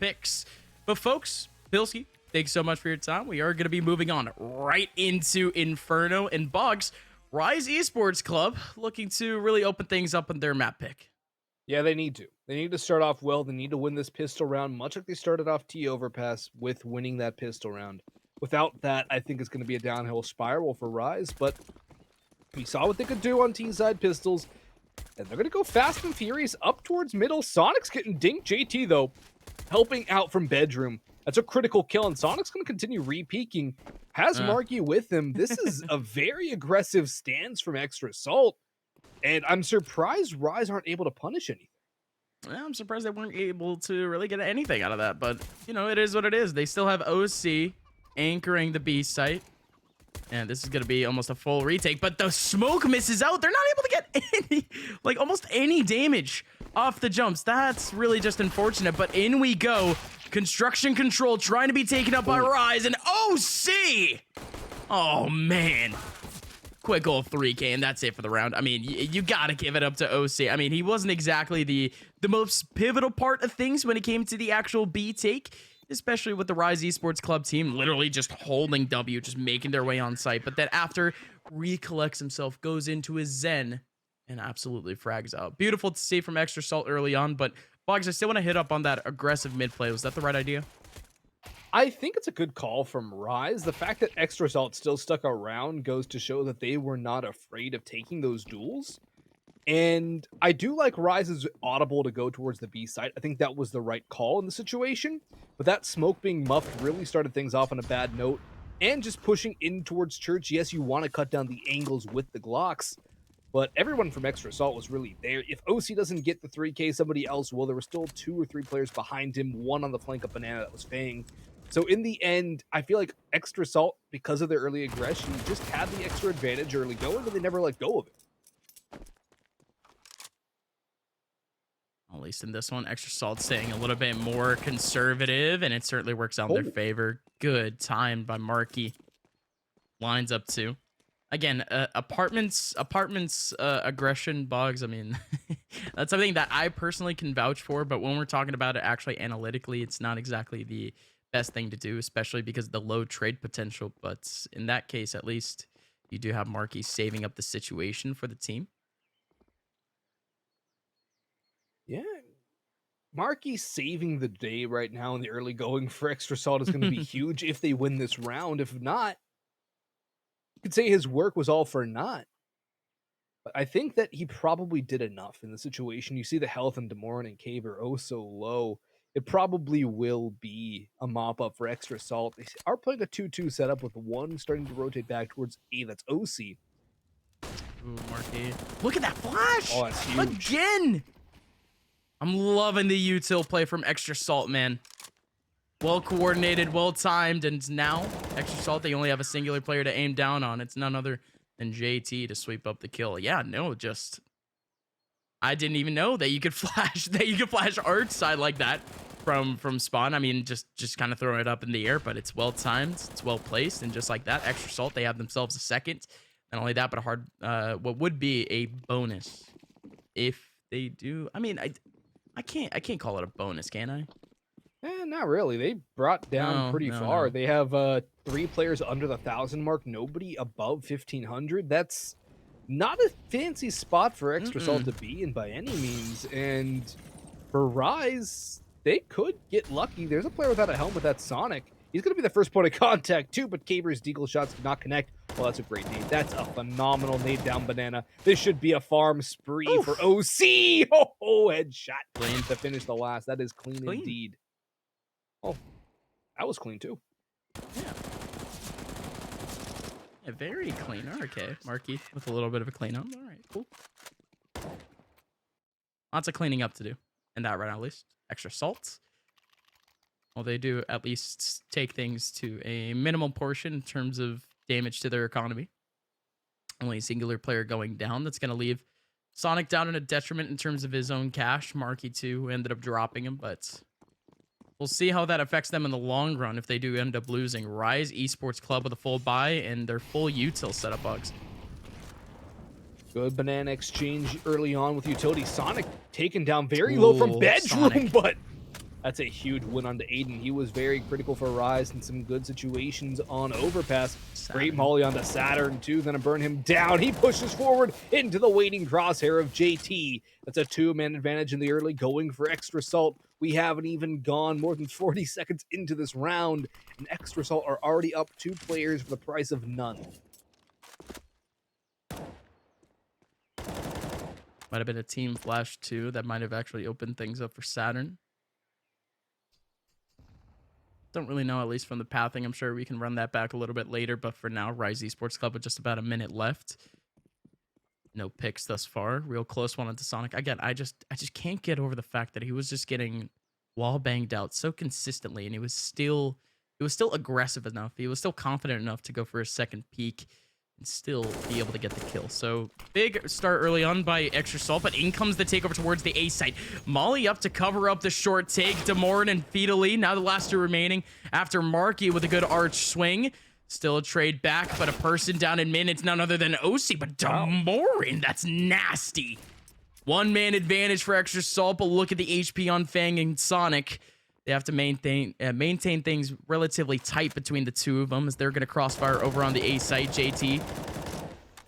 picks. But folks, Pilsky, thanks so much for your time. We are going to be moving on right into Inferno and Bugs. Rise Esports Club looking to really open things up in their map pick. Yeah, they need to. They need to start off well. They need to win this pistol round, much like they started off T Overpass with winning that pistol round. Without that, I think it's going to be a downhill spiral for Rise, but we saw what they could do on T-side pistols, and they're going to go fast and furious up towards middle. Sonic's getting dinked. JT, though, helping out from bedroom. That's a critical kill, and Sonic's going to continue re-peeking. Has Marky with him. This is a very aggressive stance from Extra Salt, and I'm surprised Rise aren't able to punish anything. Yeah, I'm surprised they weren't able to really get anything out of that, but, you know, it is what it is. They still have OC anchoring the B site, and this is going to be almost a full retake, but the smoke misses out. They're not able to get any, like, almost any damage off the jumps. That's really just unfortunate, but in we go. Construction Control trying to be taken up by Rise, and OC! Oh, man. Quick old 3K, and that's it for the round. I mean, you gotta give it up to OC. I mean, he wasn't exactly the most pivotal part of things when it came to the actual B take, especially with the Rise Esports Club team literally just holding W, just making their way on site. But then after, recollects himself, goes into his zen, and absolutely frags out. Beautiful to see from Extra Salt early on, but Boggs, I still want to hit up on that aggressive mid play. Was that the right idea? I think it's a good call from Rise. The fact that Extra Salt still stuck around goes to show that they were not afraid of taking those duels. And I do like Rise's audible to go towards the B side. I think that was the right call in the situation. But that smoke being muffed really started things off on a bad note. And just pushing in towards Church. Yes, you want to cut down the angles with the Glocks. But everyone from Extra Salt was really there. If OC doesn't get the 3K, somebody else will. There were still 2 or 3 players behind him. One on the flank of Banana that was Fang. So in the end, I feel like Extra Salt, because of their early aggression, just had the extra advantage early going, but they never let go of it. At least in this one, Extra Salt staying a little bit more conservative, and it certainly works out in their favor. Good time by Marky. Lines up 2. Again, apartments aggression, Boggs, I mean, that's something that I personally can vouch for, but when we're talking about it actually analytically, it's not exactly the best thing to do, especially because of the low trade potential. But in that case, at least, you do have Marky saving up the situation for the team. Yeah. Marky saving the day right now in the early going for Extra Salt is going to be huge if they win this round. If not, you could say his work was all for naught. But I think that he probably did enough in the situation. You see the health in Demoran and Cave are oh so low. It probably will be a mop-up for Extra Salt. They are playing a 2-2 setup with 1 starting to rotate back towards A. That's OC. Ooh, Marky. Look at that flash! Oh, that's huge. Again! I'm loving the util play from Extra Salt, man. Well coordinated, well timed, and now Extra Salt, they only have a singular player to aim down on. It's none other than JT to sweep up the kill. Yeah, no, just I didn't even know that you could flash art side like that from spawn. I mean, just kind of throwing it up in the air, but it's well timed, it's well placed, and just like that, Extra Salt, they have themselves a second. Not only that, but a hard what would be a bonus if they do. I mean, I can't call it a bonus, can I? Not really. They brought down pretty far. They have 3 players under the 1,000 mark. Nobody above 1,500. That's not a fancy spot for Extra Salt to be in by any means. And for Rise, they could get lucky. There's a player without a helmet. That's Sonic. He's going to be the first point of contact too, but Caber's deagle shots did not connect. Well, that's a great nade. That's a phenomenal nade down Banana. This should be a farm spree for OC. Oh, headshot. Clean to finish the last. That is clean indeed. Oh, that was clean too. Yeah. Yeah, very clean. Okay, Marky with a little bit of a cleanup. All right, cool. Lots of cleaning up to do. And that right now, at least. Extra Salt. Well, they do at least take things to a minimal portion in terms of damage to their economy. Only a singular player going down. That's going to leave Sonic down in a detriment in terms of his own cash. Marky, too, ended up dropping him, but we'll see how that affects them in the long run if they do end up losing. Rise Esports Club with a full buy and their full util setup, Bugs. Good banana exchange early on with utility. Sonic taken down very low from bedroom, Sonic. but That's a huge win on to Aiden. He was very critical for Rise in some good situations on Overpass. Great Saturn. molly onto Saturn, too. Gonna burn him down. He pushes forward into the waiting crosshair of JT. That's a 2-man advantage in the early going for Extra Salt. We haven't even gone more than 40 seconds into this round, and Extra Salt are already up 2 players for the price of none. Might have been a team flash too that might have actually opened things up for Saturn. Don't really know, at least from the pathing. I'm sure we can run that back a little bit later, but for now, Rise Esports Club with just about a minute left. No picks thus far. Real close one onto Sonic. Again, I just can't get over the fact that he was just getting wall banged out so consistently, and he was still aggressive enough. He was still confident enough to go for a second peek and still be able to get the kill. So big start early on by Extra Salt, but in comes the takeover towards the A site. Molly up to cover up the short take. Demorin and Fetally, now the last 2 remaining after Marky with a good arch swing. Still a trade back, but a person down in mid. It's none other than OC, but Demorin, that's nasty. 1-man advantage for Extra Salt, but look at the HP on Fang and Sonic. They have to maintain things relatively tight between the 2 of them as they're going to crossfire over on the A site. JT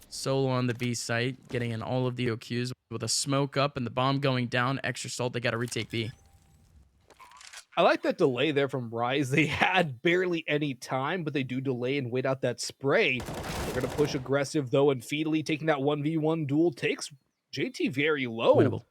solo on the B site, getting in all of the OQs with a smoke up and the bomb going down. Extra Salt, they got to retake B. I like that delay there from Rise. They had barely any time, but they do delay and wait out that spray. They're going to push aggressive, though, and Fetally taking that 1v1 duel takes JT very low. Winnable.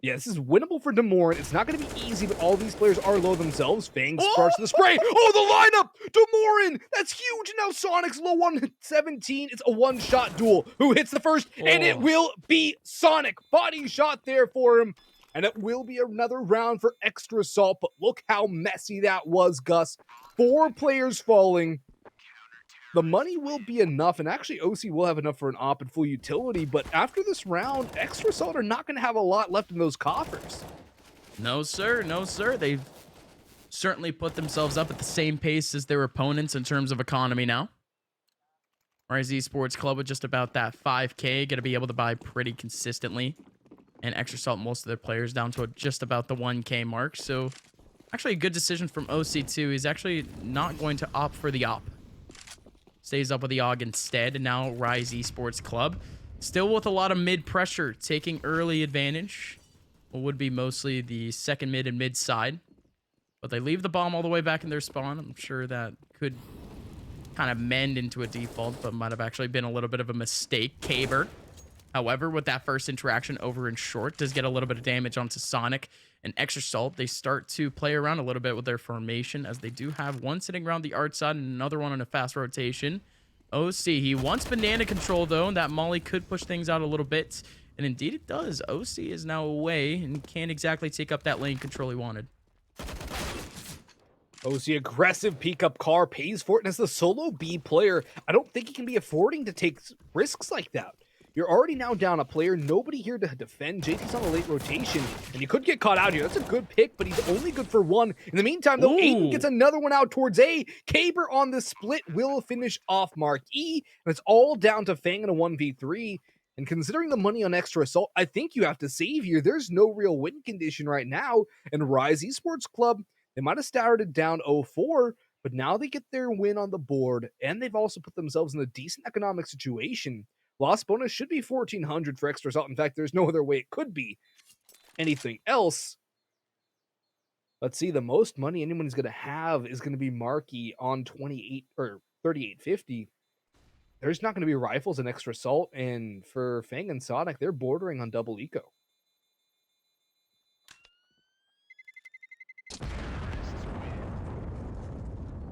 Yeah, this is winnable for Demorin. It's not going to be easy, but all these players are low themselves. Fang starts the spray. Oh, the lineup! Demorin! That's huge! Now Sonic's low on 17. It's a one-shot duel. Who hits the first? And it will be Sonic. Body shot there for him. And it will be another round for Extra Salt. But look how messy that was, Gus. 4 players falling. The money will be enough, and actually OC will have enough for an op and full utility, but after this round, Extra Salt are not going to have a lot left in those coffers. No, sir. No, sir. They've certainly put themselves up at the same pace as their opponents in terms of economy now. Rise Esports Club with just about that 5K, going to be able to buy pretty consistently. And Extra Salt, most of their players down to just about the 1K mark. So actually a good decision from OC2. He's actually not going to opt for the op. Stays up with the AUG instead, and now Rise Esports Club. Still with a lot of mid pressure, taking early advantage. What would be mostly the second mid and mid side. But they leave the bomb all the way back in their spawn. I'm sure that could kind of mend into a default, but might have actually been a little bit of a mistake. Caber, however, with that first interaction over in short, does get a little bit of damage onto Sonic. And Extra Salt, they start to play around a little bit with their formation, as they do have one sitting around the art side and another one on a fast rotation. OC, he wants banana control, though, and that molly could push things out a little bit. And indeed it does. OC is now away and can't exactly take up that lane control he wanted. OC aggressive peek up car, pays for it, and as the solo B player, I don't think he can be affording to take risks like that. You're already now down a player, nobody here to defend. JT's on a late rotation, and you could get caught out here. That's a good pick, but he's only good for 1. In the meantime, though, Aiden gets another one out towards A. Caber on the split will finish off Mark E, and it's all down to Fang in a 1v3. And considering the money on Extra Assault, I think you have to save here. There's no real win condition right now, and Rise Esports Club, they might have started down 0-4, but now they get their win on the board, and they've also put themselves in a decent economic situation. Loss bonus should be 1,400 for Extra Assault. In fact, there's no other way it could be anything else. Let's see, the most money anyone's going to have is going to be Marky on 28 or 3850. There's not going to be rifles and Extra Assault, and for Fang and Sonic, they're bordering on double eco.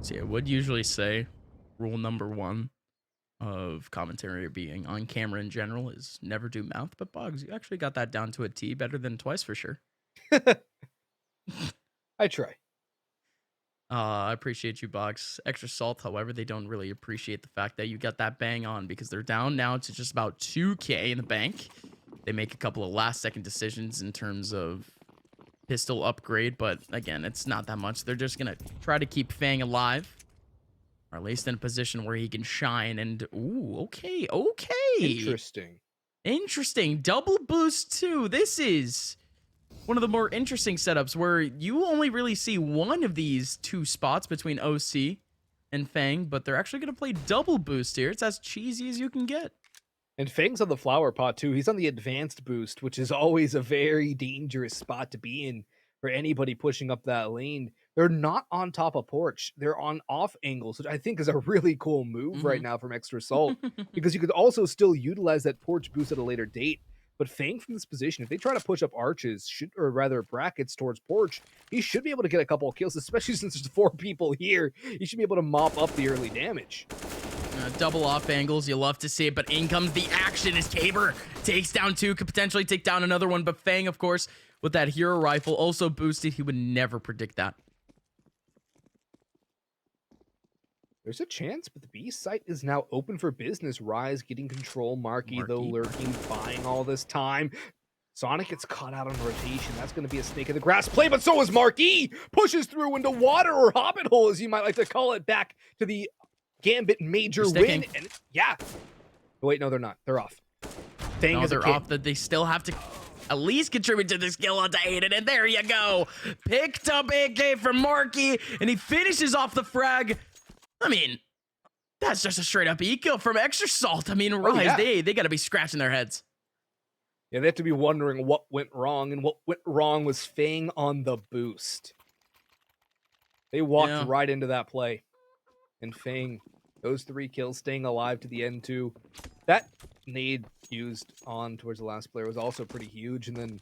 See, I would usually say rule number 1 of commentary being on camera in general is never do mouth, but Boggs, you actually got that down to a T, better than twice for sure. I try. I appreciate you, Boggs. Extra Salt, however, they don't really appreciate the fact that you got that bang on, because they're down now to just about 2K in the bank. They make a couple of last-second decisions in terms of pistol upgrade, but again, it's not that much. They're just going to try to keep Fang alive, or at least in a position where he can shine. And, ooh, okay. Interesting. Double boost, too. This is one of the more interesting setups where you only really see one of these two spots between OC and Fang, but they're actually going to play double boost here. It's as cheesy as you can get. And Fang's on the flower pot too. He's on the advanced boost, which is always a very dangerous spot to be in for anybody pushing up that lane. They're not on top of porch. They're on off angles, which I think is a really cool move right now from Extra Salt, because you could also still utilize that porch boost at a later date. But Fang from this position, if they try to push up arches, or rather brackets towards porch, he should be able to get a couple of kills, especially since there's 4 people here. He should be able to mop up the early damage. Double off angles, you love to see it, but in comes the action as Caber takes down 2, could potentially take down another one, but Fang, of course, with that hero rifle also boosted, he would never predict that. There's a chance, but the B site is now open for business. Rise getting control, Marky though lurking, buying all this time. Sonic gets caught out on rotation. That's going to be a snake in the grass play, but so is Marky! Pushes through into water, or hobbit hole, as you might like to call it, back to the Gambit major win. And yeah. Wait, no, they're not. They're off. No, they're off. That they still have to at least contribute to this kill onto Aiden, and there you go. Picked up AK from Marky, and he finishes off the frag. I mean, that's just a straight up eco from Extra Salt. I mean, Rise, they got to be scratching their heads. Yeah, they have to be wondering what went wrong, and what went wrong was Fang on the boost. They walked right into that play. And Fang, those 3 kills, staying alive to the end too. That nade used on towards the last player was also pretty huge, and then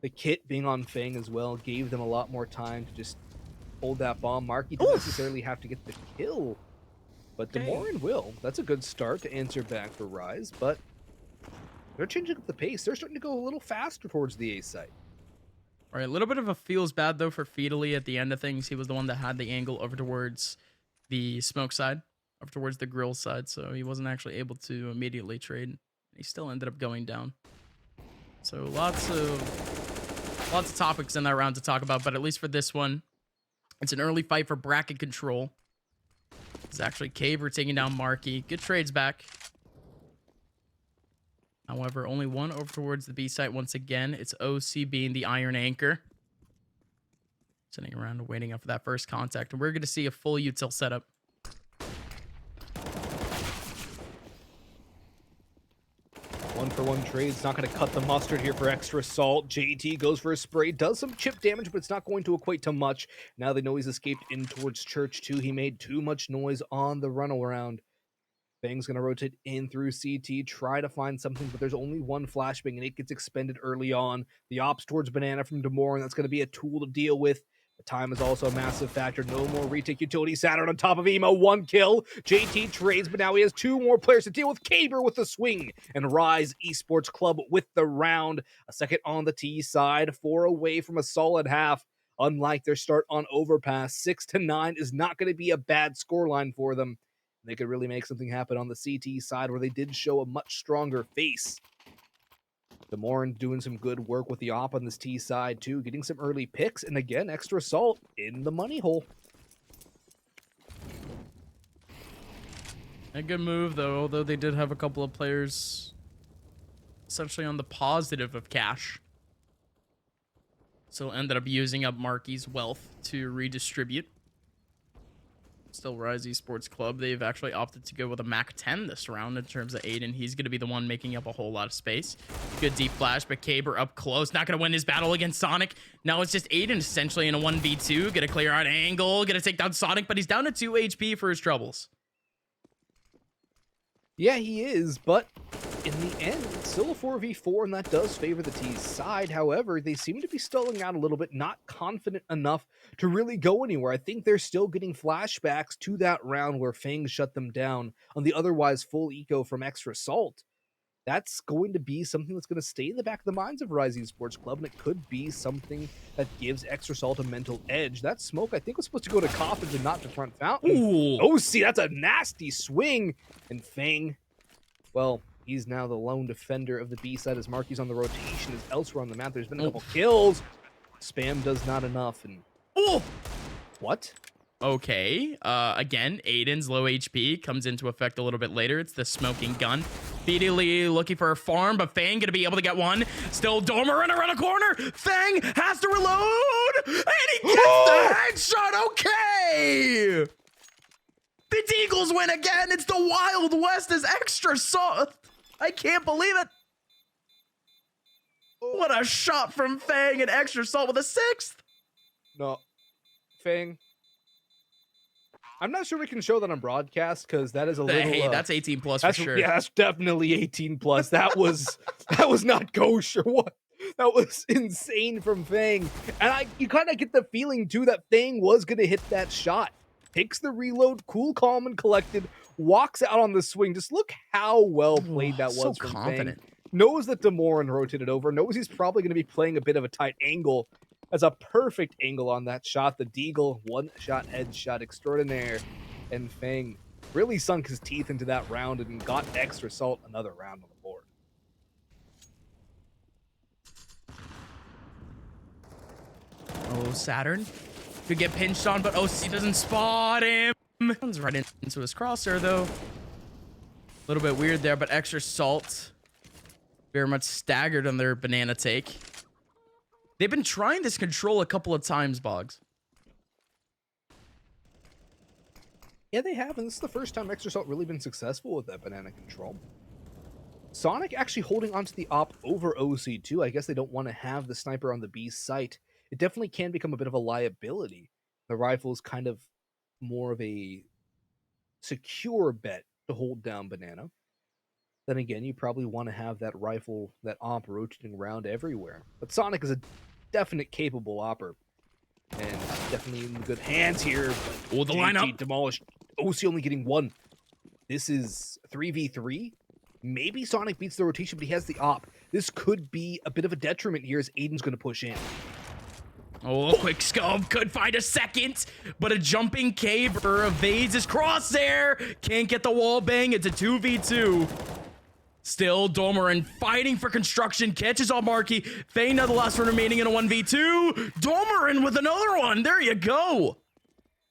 the kit being on Fang as well gave them a lot more time to just hold that bomb. Marky didn't necessarily have to get the kill, but Demorin will. That's a good start to answer back for Rise, but they're changing up the pace. They're starting to go a little faster towards the A site. All right, a little bit of a feels bad, though, for Feedly at the end of things. He was the one that had the angle over towards the smoke side, over towards the grill side, so he wasn't actually able to immediately trade. He still ended up going down. So lots of topics in that round to talk about, but at least for this one, it's an early fight for bracket control. It's actually Caver taking down Marky. Good trades back. However, only one over towards the B site once again. It's OC being the Iron Anchor. Sitting around and waiting up for that first contact. And we're going to see a full util setup. One-for-one trade's not going to cut the mustard here for Extra Salt. JT goes for a spray, does some chip damage, but it's not going to equate to much. Now they know he's escaped in towards Church too. He made too much noise on the runaround. Fang's going to rotate in through CT, try to find something, but there's only one flashbang, and it gets expended early on. The ops towards Banana from Demorin, that's going to be a tool to deal with. The time is also a massive factor. No more retake utility. Saturn on top of Emo. 1 kill. JT trades, but now he has 2 more players to deal with. Caber with the swing. And Rise Esports Club with the round. A second on the T side. 4 away from a solid half. Unlike their start on Overpass, 6-9 is not going to be a bad scoreline for them. They could really make something happen on the CT side, where they did show a much stronger face. Demorin doing some good work with the op on this T side too, getting some early picks, and again, Extra Salt in the money hole. A good move, though, although they did have a couple of players essentially on the positive of cash. So ended up using up Marky's wealth to redistribute. Still Rise Esports Club. They've actually opted to go with a Mac 10 this round in terms of Aiden. He's going to be the one making up a whole lot of space. Good deep flash, but Caber up close. Not going to win his battle against Sonic. Now it's just Aiden essentially in a 1v2. Going to clear out angle. Going to take down Sonic, but he's down to 2 HP for his troubles. Yeah, he is, but in the end, it's still a 4v4, and that does favor the T's side. However, they seem to be stalling out a little bit, not confident enough to really go anywhere. I think they're still getting flashbacks to that round where Fang shut them down on the otherwise full eco from Extra Salt. That's going to be something that's going to stay in the back of the minds of Rise Esports Club, and it could be something that gives Extra Salt a mental edge. That smoke, I think, was supposed to go to Coffins and not to Front Fountain. Ooh. Oh, see, that's a nasty swing. And Fang, well, he's now the lone defender of the B side as Marky's on the rotation, as elsewhere on the map. There's been a couple kills. Spam does not enough. And what? Okay. Again, Aiden's low HP comes into effect a little bit later. It's the smoking gun. Speedily looking for a farm, but Fang gonna be able to get one. Still Dormer around a corner. Fang has to reload, and he gets the headshot. Okay. The Deagles win again. It's the Wild West as Extra Salt. I can't believe it. What a shot from Fang and Extra Salt with a 6th. No, Fang. I'm not sure we can show that on broadcast because that is a little. Hey, that's 18 plus for sure. Yeah, that's definitely 18 plus. That was not kosher. What? That was insane from Fang. And you kind of get the feeling too that Fang was gonna hit that shot. Takes the reload, cool, calm, and collected. Walks out on the swing. Just look how well played that was So from confident. Fang. Knows that Demoran rotated over. Knows he's probably going to be playing a bit of a tight angle. Has a perfect angle on that shot. The Deagle, one-shot headshot extraordinaire. And Fang really sunk his teeth into that round and got Extra Salt another round on the board. Oh, Saturn could get pinched on, but OC doesn't spot him. Comes right into his crosshair, though. A little bit weird there, but Extra Salt very much staggered on their banana take. They've been trying this control a couple of times, Boggs. Yeah, they have, and this is the first time Extra Salt really been successful with that banana control. Sonic actually holding onto the op over OC2. I guess they don't want to have the sniper on the B site. It definitely can become a bit of a liability. The rifle is kind of more of a secure bet to hold down banana. Then again, you probably want to have that rifle, that op rotating around everywhere. But Sonic is a definite capable opper. And definitely in good hands here. Oh, the lineup demolished. OC only getting one. This is 3v3. Maybe Sonic beats the rotation, but he has the op. This could be a bit of a detriment here as Aiden's going to push in. Oh, quick scope. Could find a second, but a jumping caber evades his crosshair. Can't get the wall bang. It's a 2v2. Still, Domerin fighting for construction. Catches on Markey. Fang now the last one remaining in a 1v2. Domerin with another one. There you go.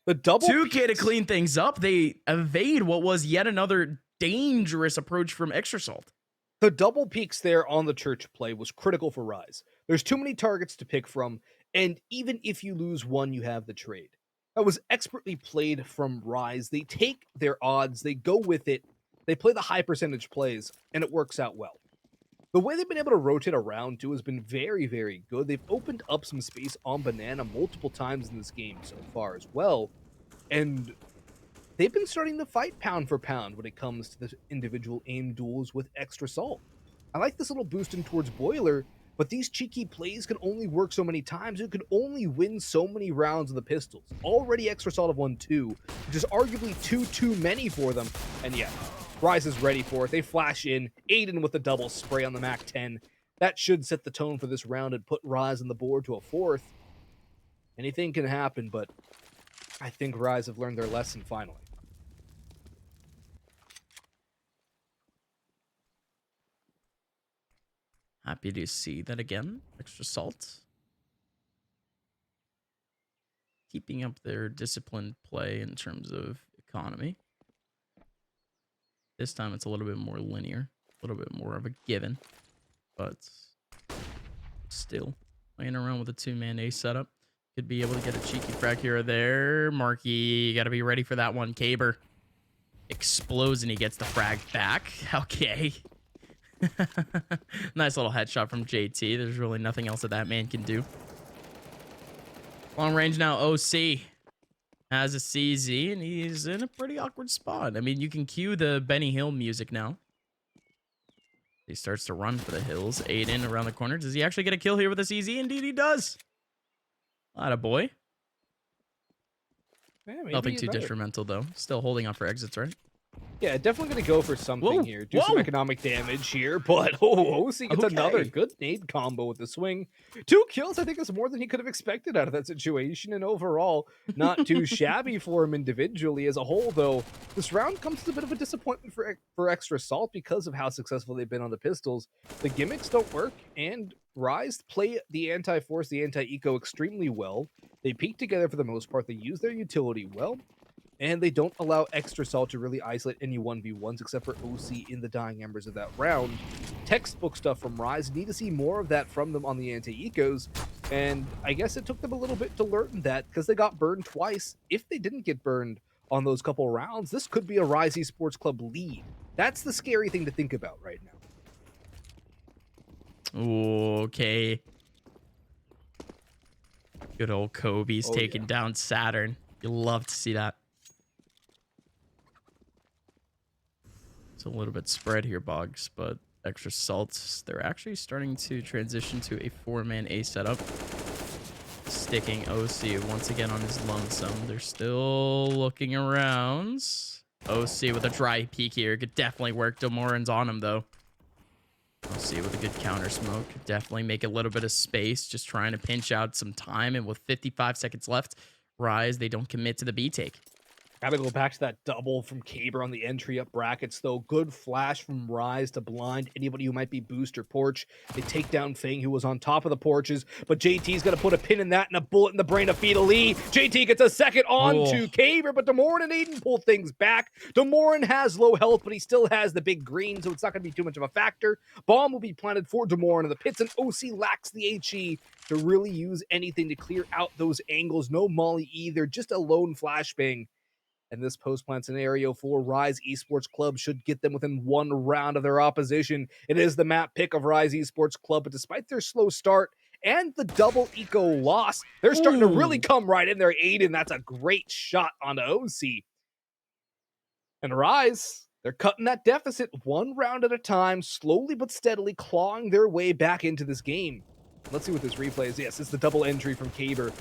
The double 2K to clean things up. They evade what was yet another dangerous approach from Extra Salt. The double peaks there on the church play was critical for Rise. There's too many targets to pick from, and even if you lose one, you have the trade. That was expertly played from Rise. They take their odds, they go with it, they play the high percentage plays, and it works out well. The way they've been able to rotate around, too, has been very, very good. They've opened up some space on Banana multiple times in this game so far as well, and they've been starting to fight pound for pound when it comes to the individual aim duels with Extra Salt. I like this little boost in towards Boiler, but these cheeky plays can only work so many times. You can only win so many rounds of the pistols. Already Extra Salt have won 2, which is arguably too many for them. And yeah, Rise is ready for it. They flash in, Aiden with a double spray on the MAC-10. That should set the tone for this round and put Rise on the board to a 4th. Anything can happen, but I think Rise have learned their lesson finally. Happy to see that again. Extra Salt. Keeping up their disciplined play in terms of economy. This time it's a little bit more linear. A little bit more of a given. But still, playing around with a 2-man ace setup. Could be able to get a cheeky frag here or there. Markey, you got to be ready for that one. Caber explodes and he gets the frag back. Okay. Nice little headshot from JT. There's really nothing else that man can do. Long range now, OC has a CZ, and he's in a pretty awkward spot. I mean, you can cue the Benny Hill music now. He starts to run for the hills. Aiden around the corner. Does he actually get a kill here with a CZ? Indeed, he does. Atta boy. Yeah, Nothing too detrimental, though. Still holding on for exits, right? Yeah, definitely going to go for something here. Do some economic damage here, but OC gets another good nade combo with the swing. 2 kills, I think, is more than he could have expected out of that situation, and overall, not too shabby for him individually. As a whole, though, this round comes as a bit of a disappointment for Extra Salt because of how successful they've been on the pistols. The gimmicks don't work, and Rise play the anti-force, the anti-eco extremely well. They peak together for the most part. They use their utility well. and they don't allow Extra Salt to really isolate any 1v1s except for OC in the dying embers of that round. Textbook stuff from Rise. Need to see more of that from them on the anti-ecos, and I guess it took them a little bit to learn that because they got burned twice. If they didn't get burned on those couple rounds, this could be a Rise Esports Club lead. That's the scary thing to think about right now. Okay. Good old Kobe's taking down Saturn. You love to see that. It's a little bit spread here, Boggs, but Extra Salts, they're actually starting to transition to a 4-man A setup. Sticking OC once again on his lonesome. They're still looking around. OC with a dry peek here. Could definitely work. Demoran's on him, though. OC with a good counter smoke. Could definitely make a little bit of space. Just trying to pinch out some time. And with 55 seconds left, Rise, they don't commit to the B take. Gotta go back to that double from Caber on the entry up brackets, though. Good flash from Rise to blind anybody who might be boost or porch. They take down Fang, who was on top of the porches, but JT's gonna put a pin in that and a bullet in the brain of Lee. JT gets a second on to Caber, but Demoran and Aiden pull things back. Demoran has low health, but he still has the big green, so it's not gonna be too much of a factor. Bomb will be planted for Demoran in the pits, and OC lacks the HE to really use anything to clear out those angles. No molly either, just a lone flashbang. And this post-plant scenario for Rise Esports Club should get them within one round of their opposition. It is the map pick of Rise Esports Club, but despite their slow start and the double eco loss, they're starting to really come right in there. Aiden, that's a great shot on OC. And Rise, they're cutting that deficit one round at a time, slowly but steadily clawing their way back into this game. Let's see what this replay is. Yes, it's the double entry from Caber.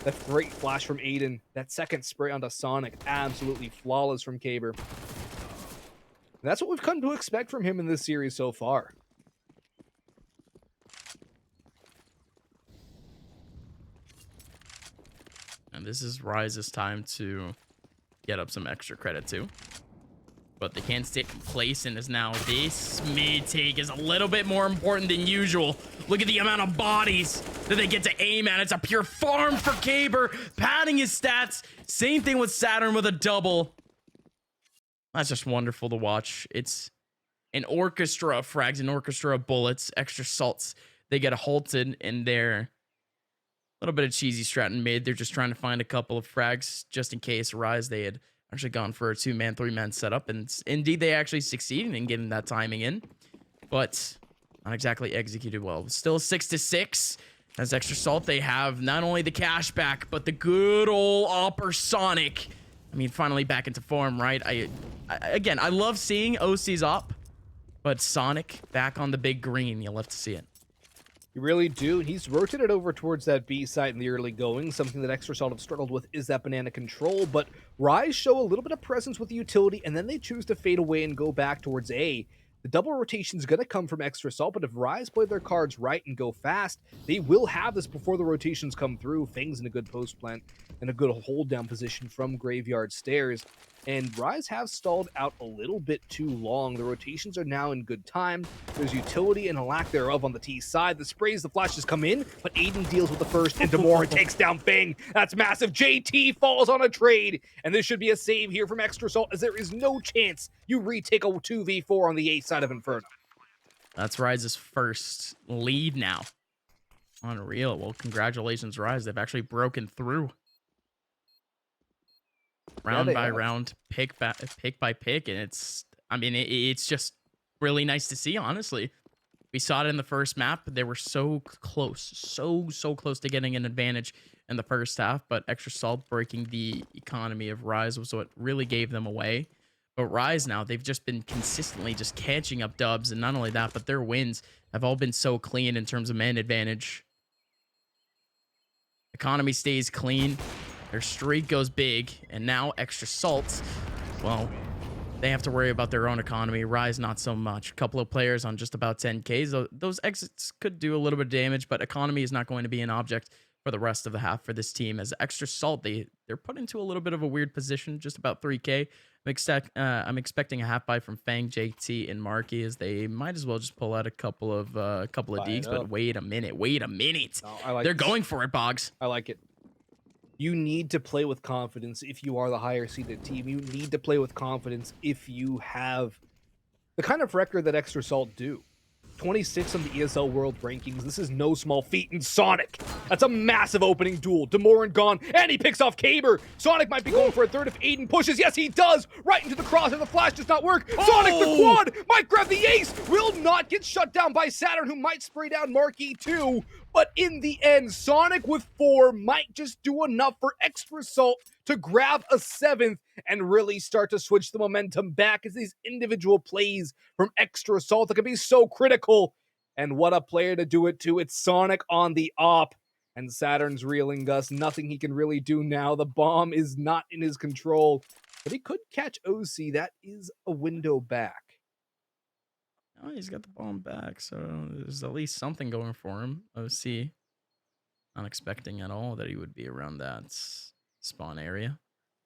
That great flash from Aiden. That second spray onto Sonic. Absolutely flawless from Caber. And that's what we've come to expect from him in this series so far. And this is Rise's time to get up some extra credit too. But they can't stay complacent as now this mid take is a little bit more important than usual. Look at the amount of bodies that they get to aim at. It's a pure farm for Caber, padding his stats. Same thing with Saturn with a double. That's just wonderful to watch. It's an orchestra of frags, an orchestra of bullets, Extra Salts. They get halted in their little bit of cheesy strat in mid. They're just trying to find a couple of frags just in case Rise, they had actually gone for a 2-man, 3-man setup, and indeed they actually succeeded in getting that timing in, but not exactly executed well. Still 6-6. As Extra Salt, they have not only the cash back, but the good old Opper Sonic. I mean, finally back into form, right? Again, I love seeing OC's op, but Sonic back on the big green. You'll have to see it. You really do. He's rotated over towards that B site in the early going. Something that Extra Salt have struggled with is that banana control, but Rise show a little bit of presence with the utility, and then they choose to fade away and go back towards A. The double rotation is going to come from Extra Salt, but if Rise play their cards right and go fast, they will have this before the rotations come through. Fang's in a good post plant and a good hold down position from Graveyard Stairs. And Rise have stalled out a little bit too long. The rotations are now in good time. There's utility and a lack thereof on the T side. The sprays, the flashes come in, but Aiden deals with the first, and Demoran takes down Fang. That's massive. JT falls on a trade, and this should be a save here from Extra Salt, as there is no chance you retake a 2v4 on the A side of Inferno. That's Rise's first lead now. Unreal. Well, congratulations, Rise. They've actually broken through. Round by round, pick by pick, and it's just really nice to see, honestly. We saw it in the first map. They were so close, so close to getting an advantage in the first half, but Extra Salt breaking the economy of Rise was what really gave them away. But Rise now, they've just been consistently just catching up dubs, and not only that, but their wins have all been so clean in terms of man advantage. Economy stays clean. Their streak goes big, and now Extra Salt, well, they have to worry about their own economy. Rise, not so much. A couple of players on just about 10Ks. Those exits could do a little bit of damage, but economy is not going to be an object for the rest of the half for this team. As Extra Salt, they're put into a little bit of a weird position, just about 3K. I'm expecting a half buy from Fang, JT, and Marky, as they might as well just pull out a couple of digs. But wait a minute. No, I like They're this. going for it, Boggs. I like it. You need to play with confidence if you are the higher seeded team. You need to play with confidence if you have the kind of record that Extra Salt do. 26 on the ESL World Rankings. This is no small feat. And Sonic, that's a massive opening duel. Demoran gone, and he picks off Kaber. Sonic might be going for a third if Aiden pushes. Yes, he does. Right into the cross, and the flash does not work. Sonic, the quad, might grab the ace. Will not get shut down by Saturn, who might spray down Marky too. But in the end, Sonic with 4 might just do enough for Extra Salt to grab a 7th and really start to switch the momentum back as these individual plays from Extra Salt that can be so critical. And what a player to do it to. It's Sonic on the op. And Saturn's reeling us. Nothing he can really do now. The bomb is not in his control. But he could catch OC. That is a window back. Oh, he's got the bomb back, so there's at least something going for him. OC, not expecting at all that he would be around that spawn area.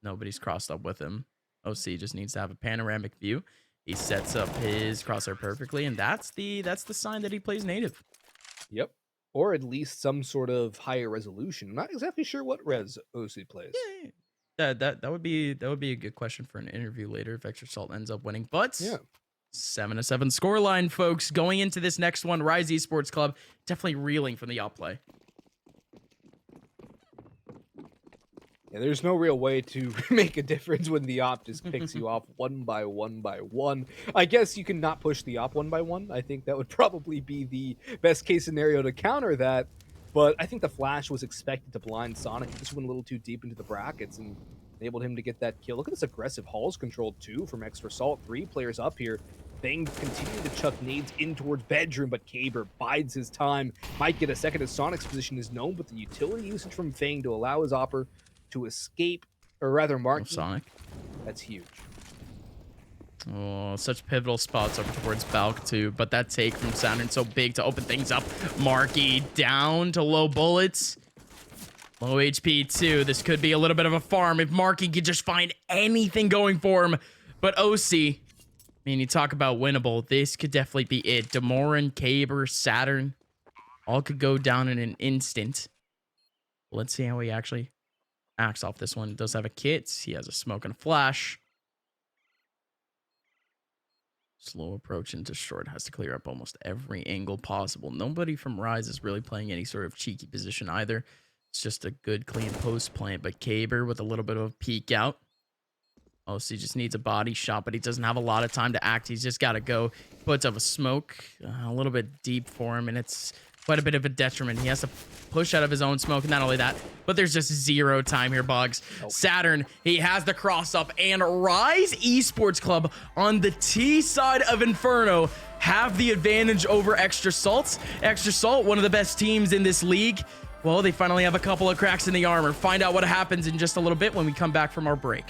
Nobody's crossed up with him. OC just needs to have a panoramic view. He sets up his crosshair perfectly, and that's the sign that he plays native. Yep. Or at least some sort of higher resolution. I'm not exactly sure what res OC plays. Yeah. That would be a good question for an interview later if Extra Salt ends up winning. But yeah. 7-7 scoreline, folks. Going into this next one, Rise Esports Club definitely reeling from the outplay. Yeah, there's no real way to make a difference when the op just picks you off one by one. I guess you can not push the op one by one. I think that would probably be the best case scenario to counter that. But I think the flash was expected to blind Sonic. He just went a little too deep into the brackets and enabled him to get that kill. Look at this aggressive Halls control too from Extra Salt. 3 players up here. Fang continuing to chuck nades in towards bedroom, but Kaber bides his time. Might get a second as Sonic's position is known, but the utility usage from Fang to allow his opper to escape, or rather Marky. Sonic. That's huge. Oh, such pivotal spots over towards Balk too, but that take from Saturn so big to open things up. Marky down to low bullets. Low HP too. This could be a little bit of a farm if Marky could just find anything going for him. But OC, I mean, you talk about winnable. This could definitely be it. Demoran, Kaber, Saturn, all could go down in an instant. Let's see how he actually acts off this one. He does have a kit. He has a smoke and a flash. Slow approach into short. Has to clear up almost every angle possible. Nobody from Rise is really playing any sort of cheeky position either. It's just a good, clean post plant. But Kaber with a little bit of a peek out. OC just needs a body shot, but he doesn't have a lot of time to act. He's just got to go. Puts up a smoke a little bit deep for him, and it's quite a bit of a detriment. He has to push out of his own smoke. Not only that, but there's just 0 time here, Bugs. Oh. Saturn, he has the cross up, and Rise Esports Club on the T side of Inferno have the advantage over Extra Salt. Extra Salt, one of the best teams in this league. Well, they finally have a couple of cracks in the armor. Find out what happens in just a little bit when we come back from our break.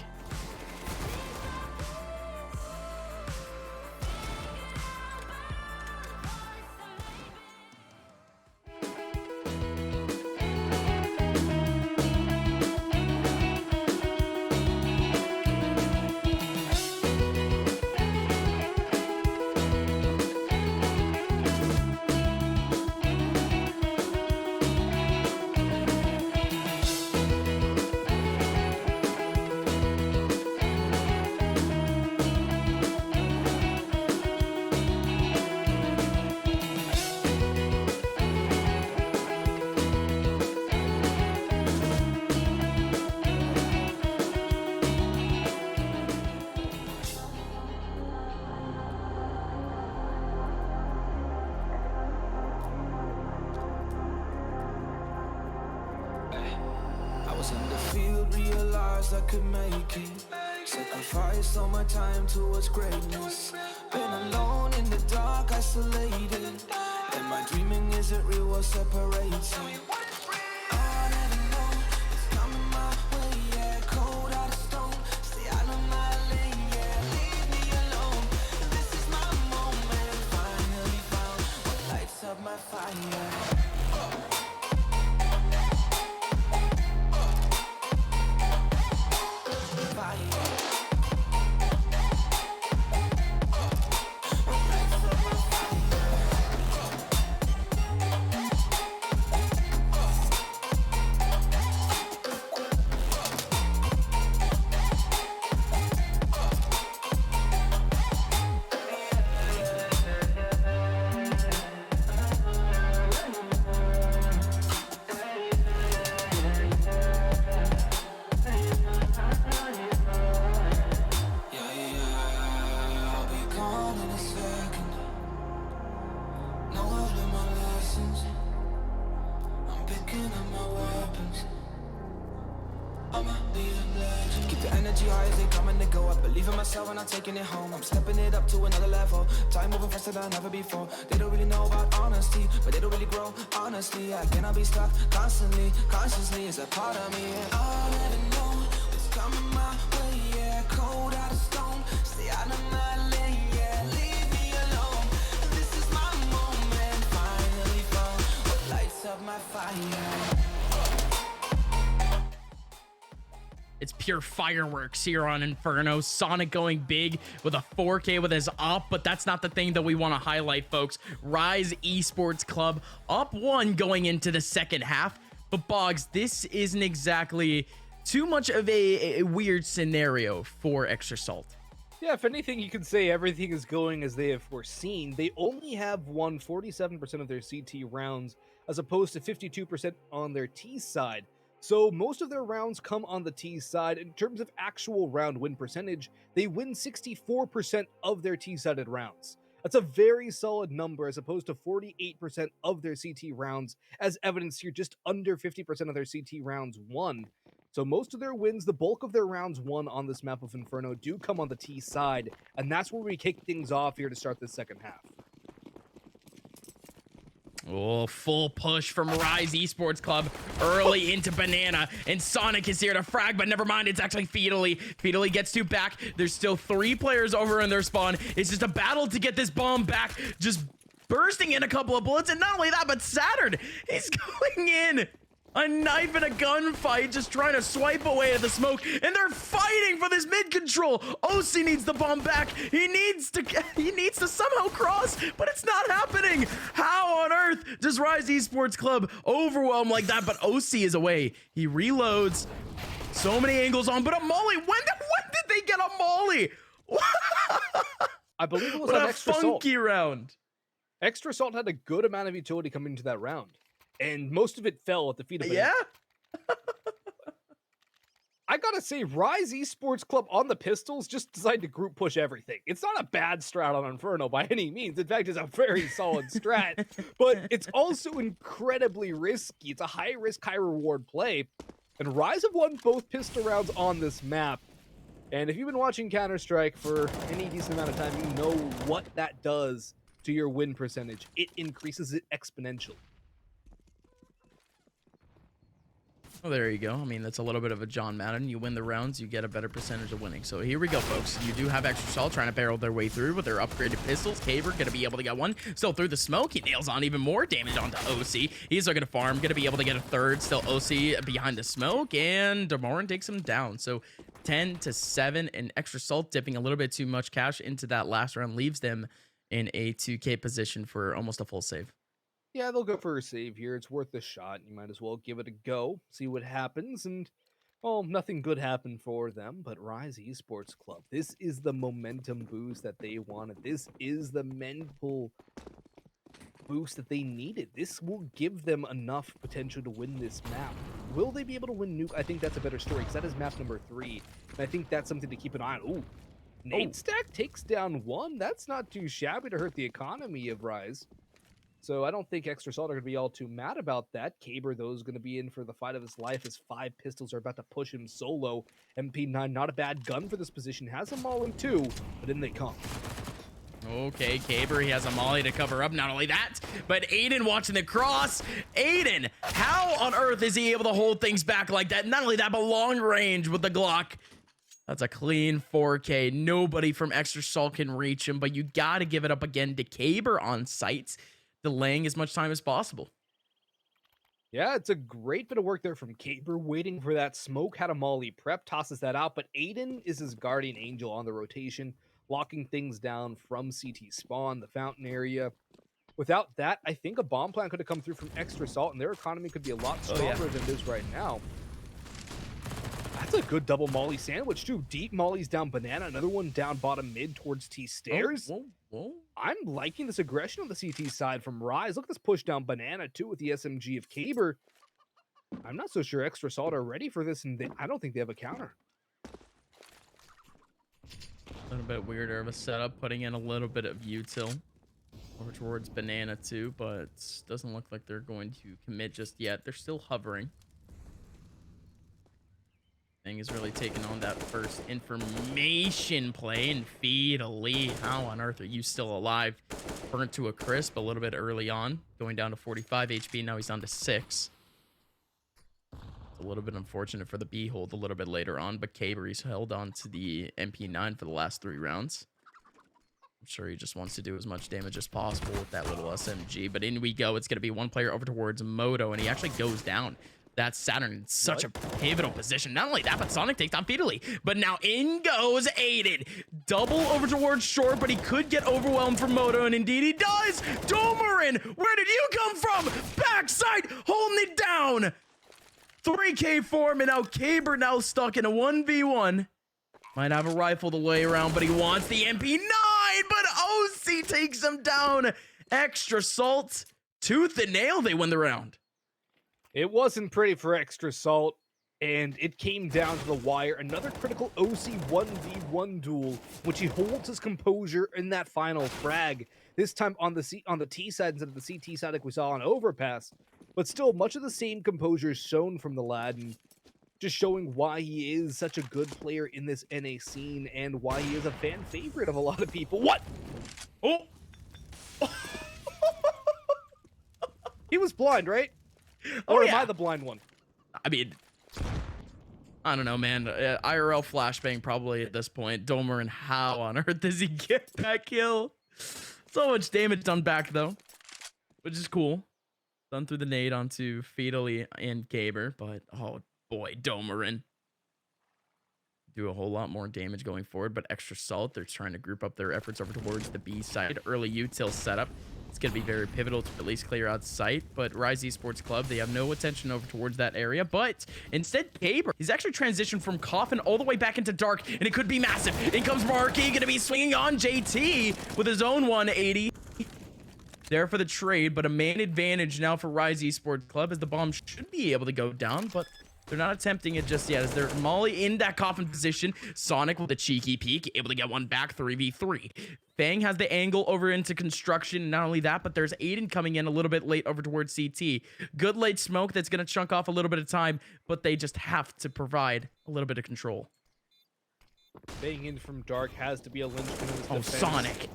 In the field, realized I could make it. Sacrificed all my time towards greatness. Been alone in the dark, isolated. And my dreaming isn't real, what separates me. Keep the energy high as they come and they go. I believe in myself and I'm taking it home. I'm stepping it up to another level. Time moving faster than ever before. They don't really know about honesty, but they don't really grow. Honestly, I cannot be stuck constantly. Consciously is a part of me. And I'll never know what's coming my way. Yeah, cold out of stone. Stay out of my lane. Yeah, leave me alone. This is my moment. Finally found what lights up my fire. It's pure fireworks here on Inferno. Sonic going big with a 4K with his up, but that's not the thing that we want to highlight, folks. Rise Esports Club up 1 going into the second half. But Boggs, this isn't exactly too much of a weird scenario for Extra Salt. Yeah, if anything, you can say everything is going as they have foreseen. They only have won 47% of their CT rounds, as opposed to 52% on their T side. So most of their rounds come on the T side. In terms of actual round win percentage, they win 64% of their T-sided rounds. That's a very solid number, as opposed to 48% of their CT rounds, as evidenced here, just under 50% of their CT rounds won. So most of their wins, the bulk of their rounds won on this map of Inferno, do come on the T side, and that's where we kick things off here to start the second half. Oh, full push from Rise Esports Club early into Banana, and Sonic is here to frag, but never mind, it's actually Feedly. Feedly gets 2 back. There's still 3 players over in their spawn. It's just a battle to get this bomb back, just bursting in a couple of bullets, and not only that, but Saturn, he's going in. A knife and a gunfight, just trying to swipe away at the smoke, and they're fighting for this mid control. OC needs the bomb back. He needs to somehow cross, but it's not happening. How on earth does Rise Esports Club overwhelm like that? But OC is away. He reloads. So many angles on, but a molly. When did they get a molly? I believe it was What an a Extra funky Salt. round. Extra Salt had a good amount of utility coming into that round, and most of it fell at the feet of Banana. Yeah. I gotta say, Rise Esports Club on the pistols just decided to group push everything. It's not a bad strat on Inferno by any means. In fact, it's a very solid strat, but it's also incredibly risky. It's a high risk, high reward play, and Rise have won both pistol rounds on this map. And if you've been watching Counter-Strike for any decent amount of time, you know what that does to your win percentage. It increases it exponentially. Well, there you go. I mean, that's a little bit of a John Madden. You win the rounds, you get a better percentage of winning. So here we go, folks. You do have Extra Salt trying to barrel their way through with their upgraded pistols. Caver going to be able to get one. Still through the smoke. He nails on even more damage onto OC. He's looking to farm. Going to be able to get a third. Still OC behind the smoke. And Demorin takes him down. So 10-7. And Extra Salt dipping a little bit too much cash into that last round leaves them in a 2K position for almost a full save. Yeah, they'll go for a save here. It's worth a shot. You might as well give it a go, see what happens. And, well, nothing good happened for them, but Rise Esports Club. This is the momentum boost that they wanted. This is the mental boost that they needed. This will give them enough potential to win this map. Will they be able to win Nuke? I think that's a better story, because that is map number 3. And I think that's something to keep an eye on. Ooh, Nade Stack takes down 1. That's not too shabby to hurt the economy of Rise. So I don't think Extra Salt are going to be all too mad about that. Caber, though, is going to be in for the fight of his life as 5 pistols are about to push him solo. MP9, not a bad gun for this position. Has a Molly too, but in they come. Okay, Caber, he has a molly to cover up. Not only that, but Aiden watching the cross. Aiden, how on earth is he able to hold things back like that? Not only that, but long range with the Glock. That's a clean 4K. Nobody from Extra Salt can reach him, but you got to give it up again to Caber on sights, delaying as much time as possible. Yeah, it's a great bit of work there from Caber, waiting for that smoke, had a molly prep, tosses that out, but Aiden is his guardian angel on the rotation, locking things down from CT spawn, the fountain area. Without that, I think a bomb plan could have come through from Extra Salt, and their economy could be a lot stronger than it is right now. That's a good double molly sandwich, too. Deep mollies down Banana, another one down bottom mid towards T stairs. Whoa. I'm liking this aggression on the CT side from Rise. Look at this push down Banana, too, with the SMG of Caber. I'm not so sure Extra Salt are ready for this, and I don't think they have a counter. A little bit weirder of a setup, putting in a little bit of util over towards Banana, too, but doesn't look like they're going to commit just yet. They're still hovering. Fang is really taking on that first information play, and Feedly, how on earth are you still alive? Burnt to a crisp a little bit early on, going down to 45 HP. Now he's down to 6. It's a little bit unfortunate for the B-hold a little bit later on, but Caberry's held on to the MP9 for the last 3 rounds. I'm sure he just wants to do as much damage as possible with that little SMG, but in we go. It's going to be one player over towards Moto, and he actually goes down. That's Saturn in such a pivotal position. Not only that, but Sonic takes down Feedly. But now in goes Aiden. Double over towards short, but he could get overwhelmed from Moto, and indeed he does. Domerin, where did you come from? Backside, holding it down. 3K form, and now Caber now stuck in a 1v1. Might have a rifle to lay around, but he wants the MP9, but OC takes him down. Extra Salt, tooth and nail, they win the round. It wasn't pretty for Extra Salt, and it came down to the wire. Another critical OC 1v1 duel, which he holds his composure in that final frag. This time on the T side instead of the CT side like we saw on Overpass. But still, much of the same composure shown from the lad, and just showing why he is such a good player in this NA scene and why he is a fan favorite of a lot of people. What? Oh! He was blind, right? Or am I the blind one? I mean, I don't know, man. IRL flashbang probably at this point. Domerin, how on earth does he get that kill? So much damage done back, though, which is cool. Done through the nade onto Feedly and Gaber, but oh boy, Domerin. Do a whole lot more damage going forward, but Extra Salt, they're trying to group up their efforts over towards the B side. Early util setup. It's going to be very pivotal to at least clear out sight, but Rise Esports Club, they have no attention over towards that area, but instead, Caber, he's actually transitioned from Coffin all the way back into Dark, and it could be massive. In comes Marky, going to be swinging on JT with his own 180. There for the trade, but a man advantage now for Rise Esports Club as the bomb should be able to go down, but they're not attempting it just yet as they're Molly in that Coffin position. Sonic with a cheeky peek, able to get one back, 3v3. Fang has the angle over into construction. Not only that, but there's Aiden coming in a little bit late over towards CT. Good late smoke that's going to chunk off a little bit of time, but they just have to provide a little bit of control. Fang in from Dark has to be a linchpin in this Oh, defense. Sonic.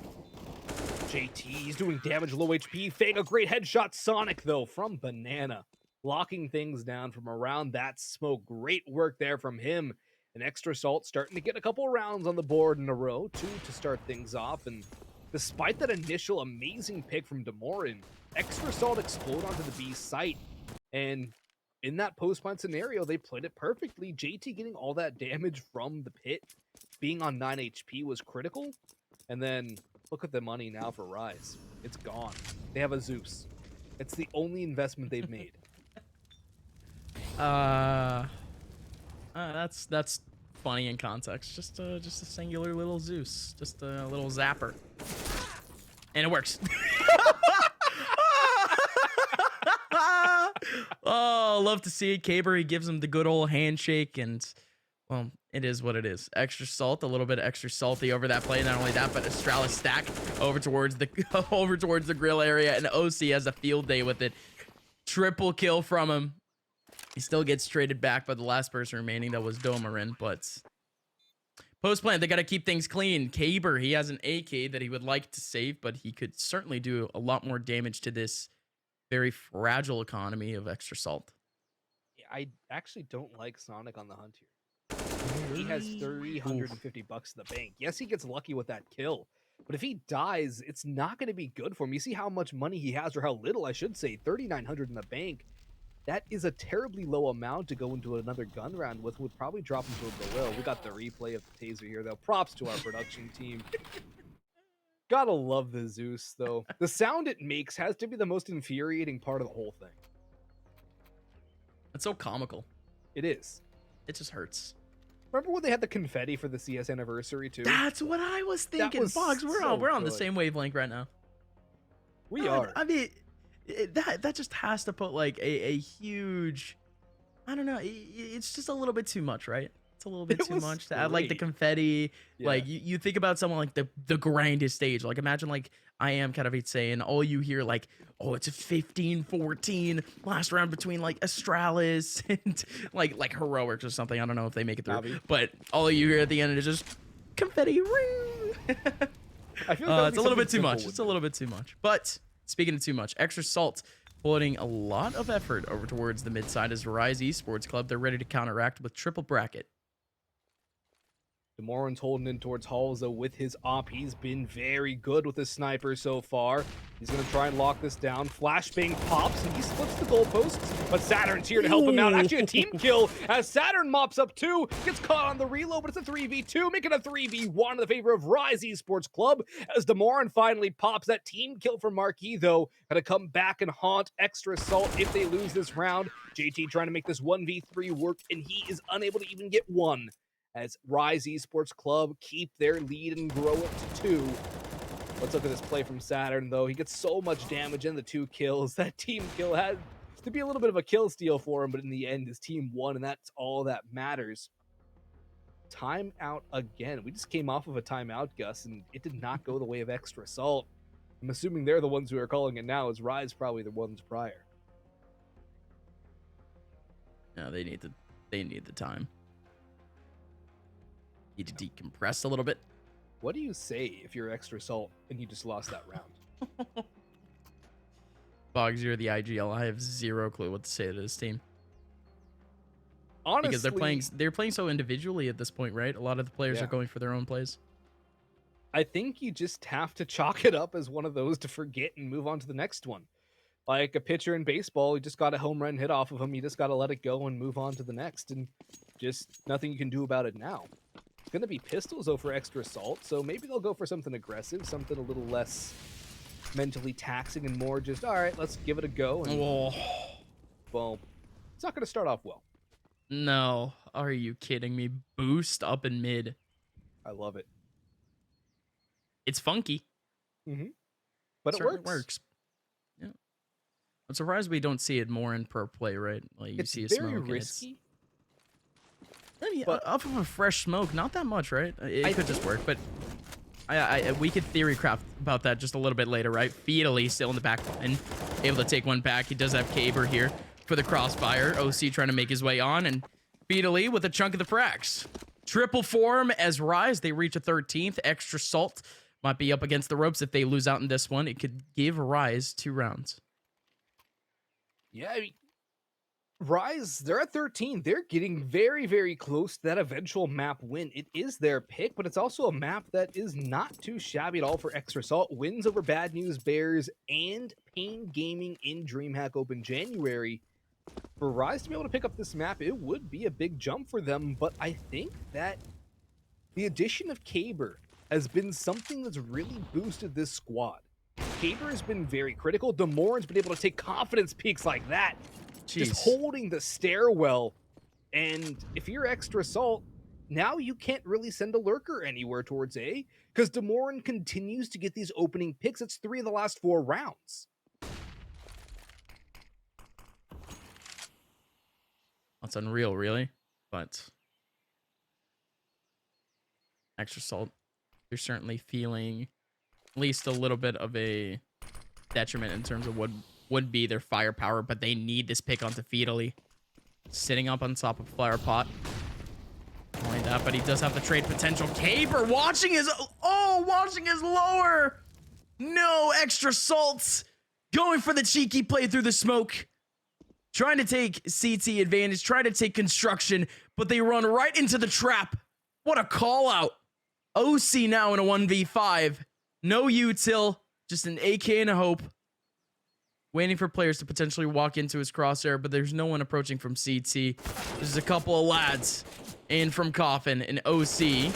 JT, he's doing damage, low HP. Fang, a great headshot. Sonic, though, from Banana. Locking things down from around that smoke. Great work there from him. And Extra Salt starting to get a couple rounds on the board in a row, 2 to start things off. And despite that initial amazing pick from Demorin, Extra Salt explode onto the B site. And in that post-plant scenario, they played it perfectly. JT getting all that damage from the pit, being on 9 HP was critical. And then look at the money now for Rise. It's gone. They have a Zeus. It's the only investment they've made. That's funny in context. Just a singular little Zeus, just a little zapper, and it works. Oh, love to see it. Caber, he gives him the good old handshake, and well, it is what it is. Extra Salt, a little bit extra salty over that play. Not only that, but Astralis stack over towards the grill area, and OC has a field day with it. Triple kill from him. He still gets traded back by the last person remaining. That was Domerin, but post-plant, they got to keep things clean. Caber, he has an AK that he would like to save, but he could certainly do a lot more damage to this very fragile economy of Extra Salt. I actually don't like Sonic on the hunt here. He has 350 bucks in the bank. Yes, he gets lucky with that kill, but if he dies, it's not going to be good for him. You see how much money he has, or how little, I should say, 3,900 in the bank. That is a terribly low amount to go into another gun round with. Would probably drop him to a below. We got the replay of the taser here, though. Props to our production team. Gotta love the Zeus, though. The sound it makes has to be the most infuriating part of the whole thing. It's so comical. It is. It just hurts. Remember when they had the confetti for the CS anniversary, too? That's what I was thinking. Fox, we're on the same wavelength right now. We are. I mean, that just has to put like a huge, I don't know, it's just a little bit too much, right? It's a little bit It too was much to add, like, the great. confetti. Yeah. Like, you think about someone like the grindest stage. Like, imagine, like, I am kind of saying, all you hear, like, oh, it's a 15-14 last round between, like, Astralis and, like Heroics or something. I don't know if they make it through. Navi. But all you hear at the end is just confetti. Ring. I feel like that would It's be a little bit something too much. simple It's a would little bit too much. But speaking of too much, Extra Salt putting a lot of effort over towards the mid side as Rise Esports Club. They're ready to counteract with triple bracket. Demoran's holding in towards Halls, though, with his op. He's been very good with his sniper so far. He's going to try and lock this down. Flashbang pops, and he splits the goalposts, but Saturn's here to help him out. Actually, a team kill as Saturn mops up 2, gets caught on the reload, but it's a 3v2, making a 3v1 in the favor of Rise Esports Club as Demoran finally pops. That team kill from Marquis, though, going to come back and haunt Extra Salt if they lose this round. JT trying to make this 1v3 work, and he is unable to even get one, as Rise Esports Club keep their lead and grow it to 2. Let's look at this play from Saturn, though. He gets so much damage in the 2 kills. That team kill had to be a little bit of a kill steal for him, but in the end, his team won, and that's all that matters. Timeout again. We just came off of a timeout, Gus, and it did not go the way of Extra Salt. I'm assuming they're the ones who are calling it now, as Rise probably the ones prior. No, they need the time. Need to decompress a little bit. What do you say if you're Extra Salt and you just lost that round? Boggs, you're the IGL. I have zero clue what to say to this team. Honestly, Because they're playing so individually at this point, right? A lot of the players Yeah. are going for their own plays. I think you just have to chalk it up as one of those to forget and move on to the next one. Like a pitcher in baseball, you just got a home run hit off of him. You just got to let it go and move on to the next, and just nothing you can do about it now. It's going to be pistols, though, for Extra Salt, so maybe they'll go for something aggressive, something a little less mentally taxing and more just, all right, let's give it a go. And, well, it's not going to start off well. No. Are you kidding me? Boost up in mid. I love it. It's funky. But it Certainly works. Yeah. I'm surprised we don't see it more in pro play, right? Like you It's see a very smoke. risky. I mean, but- off of a fresh smoke, not that much, right? It could just work, but we could theory craft about that just a little bit later, right? Feedly still in the back line, able to take one back. He does have Caber here for the crossfire. OC trying to make his way on, and Feedly with a chunk of the frags. Triple form as Rise, they reach a 13th. Extra Salt might be up against the ropes if they lose out in this one. It could give Rise 2 rounds. Yeah, I mean, Rise, they're at 13. They're getting very, very close to that eventual map win. It is their pick, but it's also a map that is not too shabby at all for Extra Salt. Wins over Bad News Bears and Pain Gaming in DreamHack Open January. For Rise to be able to pick up this map, it would be a big jump for them, but I think that the addition of Caber has been something that's really boosted this squad. Caber has been very critical. Demoran's been able to take confidence peaks like that. Just Jeez. holding the stairwell. And if you're Extra Salt, now you can't really send a lurker anywhere towards A, because Demoran continues to get these opening picks. It's 3 of the last 4 rounds. That's unreal, really. But Extra Salt, they're certainly feeling at least a little bit of a detriment in terms of what would be their firepower, but they need this pick onto Feedly. Sitting up on top of Flower Pot. Only that, but he does have the trade potential. Caber watching his lower. No, Extra Salts going for the cheeky play through the smoke. Trying to take CT advantage, trying to take construction, but they run right into the trap. What a call out. OC now in a 1v5. No util, just an AK and a hope. Waiting for players to potentially walk into his crosshair, but there's no one approaching from CT. There's a couple of lads in from Coffin and OC.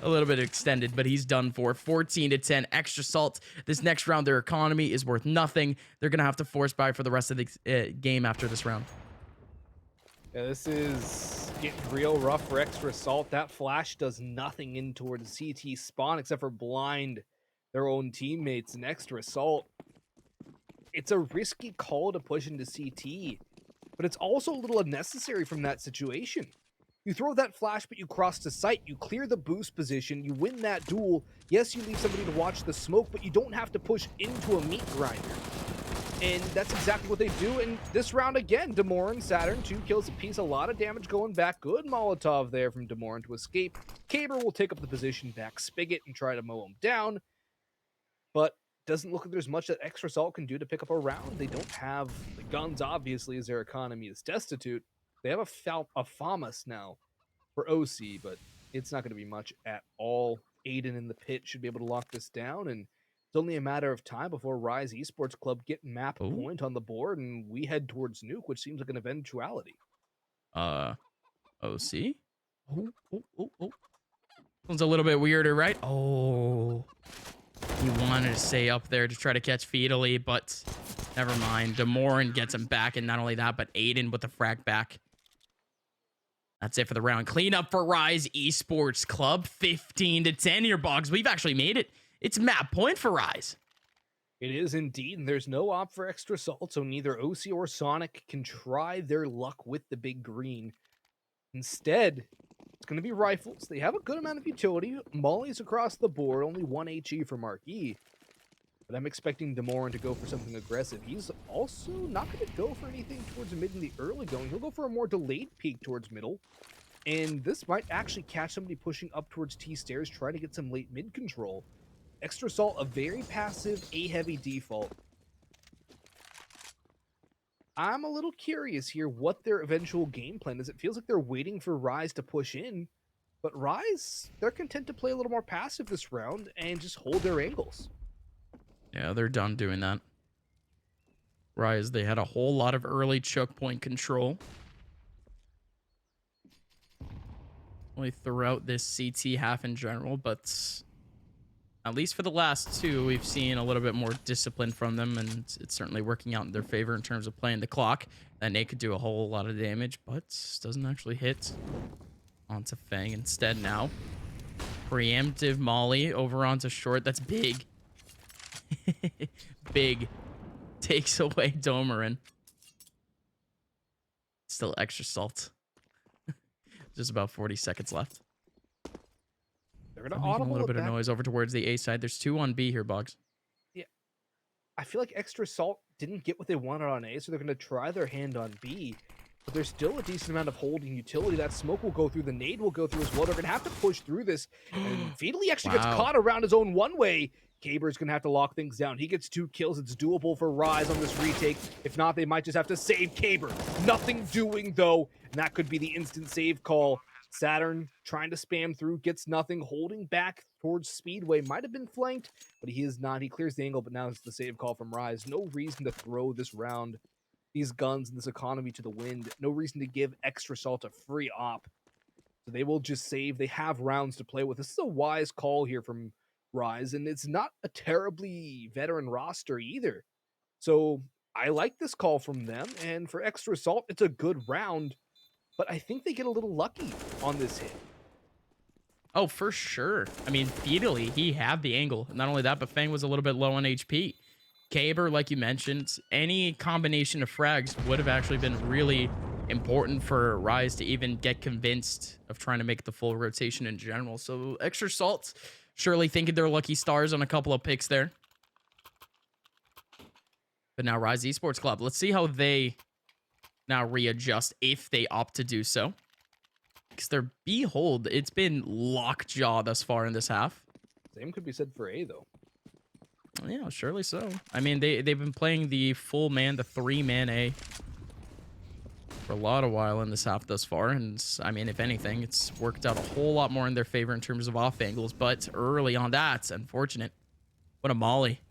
A little bit extended, but he's done for. 14-10, Extra Salt. This next round, their economy is worth nothing. They're going to have to force buy for the rest of the game after this round. Yeah, this is getting real rough for Extra Salt. That flash does nothing in towards CT spawn except for blind their own teammates. And Extra Salt, it's a risky call to push into CT. but it's also a little unnecessary from that situation. You throw that flash, but you cross to sight, you clear the boost position, you win that duel. Yes, you leave somebody to watch the smoke, but you don't have to push into a meat grinder. And that's exactly what they do in this round again. Demoran, Saturn, 2 kills apiece, a lot of damage going back. Good Molotov there from Demoran to escape. Caber will take up the position back Spigot and try to mow him down. But doesn't look like there's much that Extra Salt can do to pick up a round. They don't have the guns, obviously, as their economy is destitute. They have a FAMAS now for OC, but it's not going to be much at all. Aiden in the pit should be able to lock this down, and it's only a matter of time before Rise Esports Club get map point on the board, and we head towards Nuke, which seems like an eventuality. OC? One's a little bit weirder, right? Oh. He wanted to stay up there to try to catch Feedly, but never mind. Demoran gets him back, and not only that, but Aiden with the frag back. That's it for the round. Clean up for Rise Esports Club. 15-10 here, Boggs. We've actually made it. It's map point for Rise. It is indeed, and there's no op for Extra Salt, so neither OC or Sonic can try their luck with the big green. Instead, it's going to be rifles. They have a good amount of utility. Molly's across the board, only 1 HE for Marquis. But I'm expecting Demoran to go for something aggressive. He's also not going to go for anything towards mid in the early going. He'll go for a more delayed peek towards middle. And this might actually catch somebody pushing up towards T-stairs, trying to get some late mid control. Extra Salt, a very passive, A-heavy default. I'm a little curious here what their eventual game plan is. It feels like they're waiting for Rise to push in. But Rise, they're content to play a little more passive this round and just hold their angles. Yeah, they're done doing that. Rise, they had a whole lot of early choke point control. Only throughout this CT half in general, but at least for the last two, we've seen a little bit more discipline from them, and it's certainly working out in their favor in terms of playing the clock. That Nate could do a whole lot of damage, but doesn't actually hit onto Fang instead now. Preemptive Molly over onto short. That's big. Big. Takes away Domerin. Still Extra Salt. Just about 40 seconds left. They're going to audible a little bit of noise over towards the A side. There's 2 on B here, Boggs. Yeah. I feel like Extra Salt didn't get what they wanted on A, so they're going to try their hand on B. But there's still a decent amount of holding utility. That smoke will go through. The nade will go through as well. They're going to have to push through this. And Feedly actually gets caught around his own one-way. Caber's going to have to lock things down. He gets 2 kills. It's doable for Rise on this retake. If not, they might just have to save Caber. Nothing doing, though. And that could be the instant save call. Saturn trying to spam through, gets nothing, holding back towards Speedway. Might have been flanked, but he is not. He clears the angle, but now it's the save call from Rise. No reason to throw this round, these guns and this economy to the wind. No reason to give Extra Salt a free op. So they will just save. They have rounds to play with. This is a wise call here from Rise, and it's not a terribly veteran roster either. So I like this call from them, and for Extra Salt, it's a good round. But I think they get a little lucky on this hit. Oh, for sure. I mean, Feedly, he had the angle. Not only that, but Fang was a little bit low on HP. Caber, like you mentioned, any combination of frags would have actually been really important for Rise to even get convinced of trying to make the full rotation in general. So Extra Salt, surely thinking they're lucky stars on a couple of picks there. But now Rise Esports Club. Let's see how they now readjust if they opt to do so. Because their B hold, it's been lockjaw thus far in this half. Same could be said for A, though. Yeah, surely so. I mean, they've been playing the full man, the 3-man A for a lot of while in this half thus far. And I mean, if anything, it's worked out a whole lot more in their favor in terms of off angles. But early on, that's unfortunate. What a molly.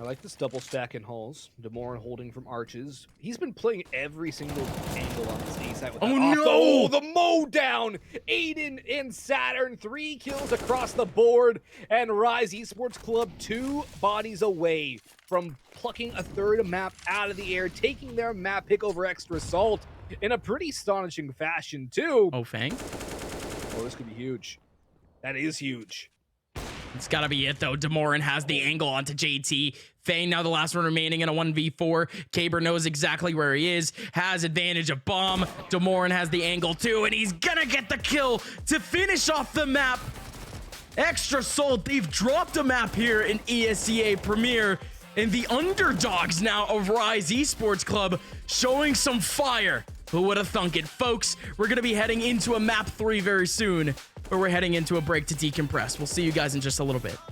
I like this double stack in halls. Demoran holding from arches. He's been playing every single angle on this A side. With no! The mow down! Aiden and Saturn, 3 kills across the board. And Rise Esports Club 2 bodies away from plucking a third map out of the air, taking their map pick over Extra Salt in a pretty astonishing fashion, too. Oh, Fang? Oh, this could be huge. That is huge. It's gotta be it though. Demorin has the angle onto JT. Fang now the last one remaining in a 1v4. Caber knows exactly where he is, has advantage of bomb. Demorin has the angle too, and he's gonna get the kill to finish off the map. Extra Salt, they've dropped a map here in ESEA Premier, and the underdogs now of Rise Esports Club showing some fire. Who would have thunk it? Folks, we're gonna be heading into a map 3 very soon, but we're heading into a break to decompress. We'll see you guys in just a little bit.